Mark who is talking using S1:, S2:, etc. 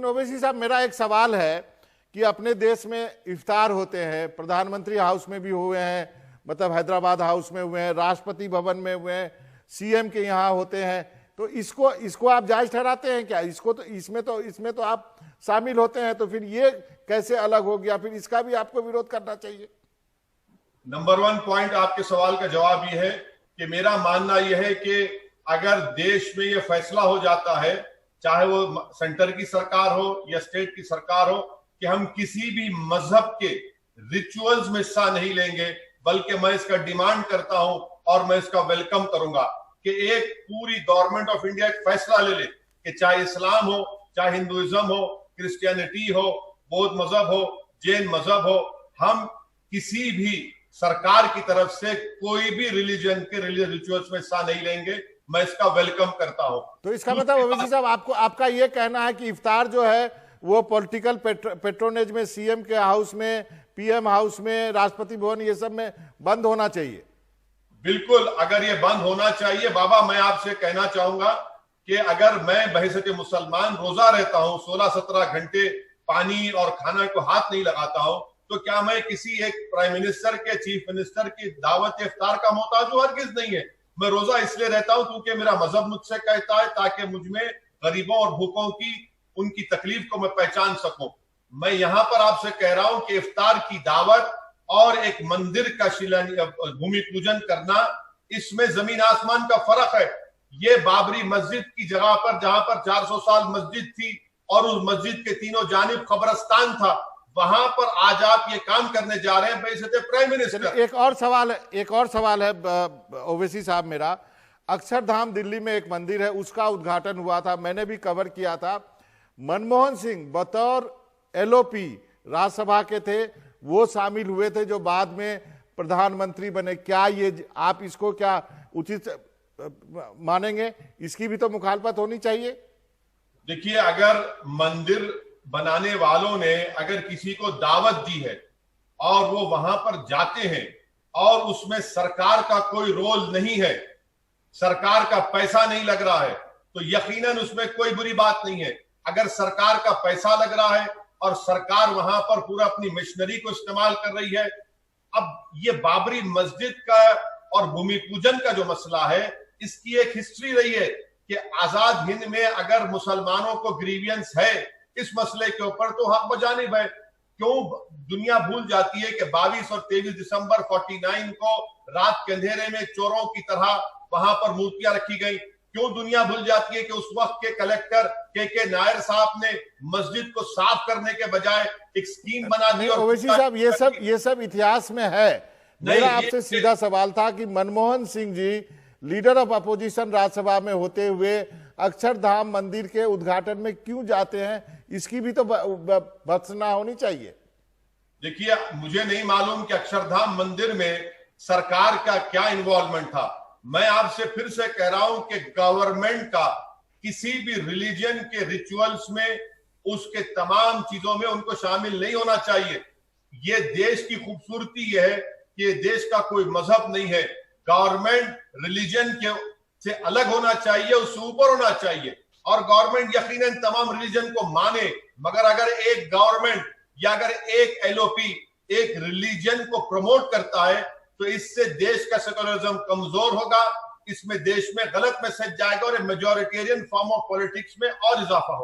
S1: लेकिन ओवैसी साहब, मेरा एक सवाल है कि अपने देश में इफ्तार होते हैं, प्रधानमंत्री हाउस में भी हुए हैं, मतलब हैदराबाद हाउस में हुए हैं, राष्ट्रपति भवन में हुए हैं, सीएम के यहाँ होते हैं, तो इसको आप जायज ठहराते हैं क्या? इसमें तो आप शामिल होते हैं, तो फिर ये कैसे अलग हो गया? फिर इसका भी आपको विरोध करना चाहिए।
S2: नंबर 1 पॉइंट आपके सवाल का जवाब ये है कि मेरा मानना यह है कि अगर देश में ये फैसला हो जाता है, चाहे वो सेंटर की सरकार हो या स्टेट की सरकार हो, कि हम किसी भी मजहब के रिचुअल्स में हिस्सा नहीं लेंगे, बल्कि मैं इसका डिमांड करता हूं और मैं इसका वेलकम करूंगा कि एक पूरी गवर्नमेंट ऑफ इंडिया एक फैसला ले ले कि चाहे इस्लाम हो, चाहे हिंदुइज्म हो, क्रिश्चियनिटी हो, बौद्ध मजहब हो, जैन मजहब हो, हम किसी भी सरकार की तरफ से कोई भी रिलीजन के रिचुअल्स में हिस्सा नहीं लेंगे। मैं इसका वेलकम करता हूं।
S1: तो इसका मतलब ओवैसी साहब, आपका ये कहना है कि इफ्तार जो है वो पॉलिटिकल पेट्रोनेज में, सीएम के हाउस में, पीएम हाउस में, राष्ट्रपति भवन, ये सब में बंद होना चाहिए?
S2: बिल्कुल, अगर ये बंद होना चाहिए। बाबा, मैं आपसे कहना चाहूंगा कि अगर मैं बहैसियत मुसलमान रोजा रहता हूं, 16-17 घंटे पानी और खाना को हाथ नहीं लगाता हूं, तो क्या मैं किसी एक प्राइम मिनिस्टर के, चीफ मिनिस्टर की दावत इफ्तार का मोहताज हूं? हरगिज नहीं है। मैं रोजा इसलिए रहता हूं क्योंकि मेरा मजहब मुझसे कहता है, ताकि मुझ में गरीबों और भूखों की, उनकी तकलीफ को मैं पहचान सकूं। मैं यहां पर आपसे कह रहा हूं कि इफ्तार की दावत और एक मंदिर का भूमि पूजन करना, इसमें जमीन आसमान का फर्क है। ये बाबरी मस्जिद की जगह पर, जहां पर 400 साल मस्जिद थी और उस मस्जिद के तीनों जानिब कब्रिस्तान था, वहां पर आज आप ये काम करने जा रहे हैं बेइज्जती प्राइम मिनिस्टर।
S1: एक और सवाल है ओवैसी साहब मेरा। अक्षरधाम दिल्ली में एक मंदिर है, उसका उद्घाटन हुआ था, मैंने भी कवर किया था। मनमोहन सिंह बतौर एलओपी राज्यसभा के थे, वो शामिल हुए थे जो बाद में प्रधानमंत्री बने। क्या ये आप इसको क्या उचित मानेंगे? इसकी भी तो मुखालफत होनी चाहिए।
S2: देखिए, अगर मंदिर बनाने वालों ने अगर किसी को दावत दी है और वो वहां पर जाते हैं और उसमें सरकार का कोई रोल नहीं है, सरकार का पैसा नहीं लग रहा है, तो यकीनन उसमें कोई बुरी बात नहीं है। अगर सरकार का पैसा लग रहा है और सरकार वहां पर पूरा अपनी मशीनरी को इस्तेमाल कर रही है। अब ये बाबरी मस्जिद का और भूमि पूजन का जो मसला है, इसकी एक हिस्ट्री रही है कि आजाद हिंद में अगर मुसलमानों को ग्रीवियंस है इस मसले के ऊपर, तो हक बजानिब है। क्यों दुनिया भूल जाती है कि 22 और 23 दिसंबर 49 को रात के अंधेरे में चोरों की तरह वहां पर मूर्तियां रखी गई? क्यों दुनिया भूल जाती है कि उस वक्त के कलेक्टर के नायर साहब ने मस्जिद को साफ करने के बजाय एक स्कीम बना दी?
S1: ओवैसी साहब, ये सब इतिहास में है। मेरा आपसे सीधा सवाल था कि Manmohan Singh ji leader of opposition Rajya Sabha में होते हुए अक्षरधाम मंदिर के उद्घाटन में क्यों जाते हैं? इसकी भी तो भर्त्सना होनी चाहिए।
S2: देखिए, मुझे नहीं मालूम कि अक्षरधाम मंदिर में सरकार का क्या इन्वॉल्वमेंट था। मैं आपसे फिर से कह रहा हूं कि गवर्नमेंट का किसी भी रिलीजन के रिचुअल्स में, उसके तमाम चीजों में उनको शामिल नहीं होना चाहिए। ये देश की खूबसूरती है कि ये देश का कोई मजहब नहीं है। गवर्नमेंट रिलीजन के से अलग होना चाहिए, उससे ऊपर होना चाहिए, और गवर्नमेंट यकीनन तमाम रिलीजन को माने। मगर अगर एक गवर्नमेंट या अगर एक एलओपी एक रिलीजन को प्रमोट करता है, तो इससे देश का सेकुलरिज्म कमजोर होगा, इसमें देश में गलत मैसेज जाएगा और मेजॉरिटेरियन फॉर्म ऑफ पॉलिटिक्स में और इजाफा होगा।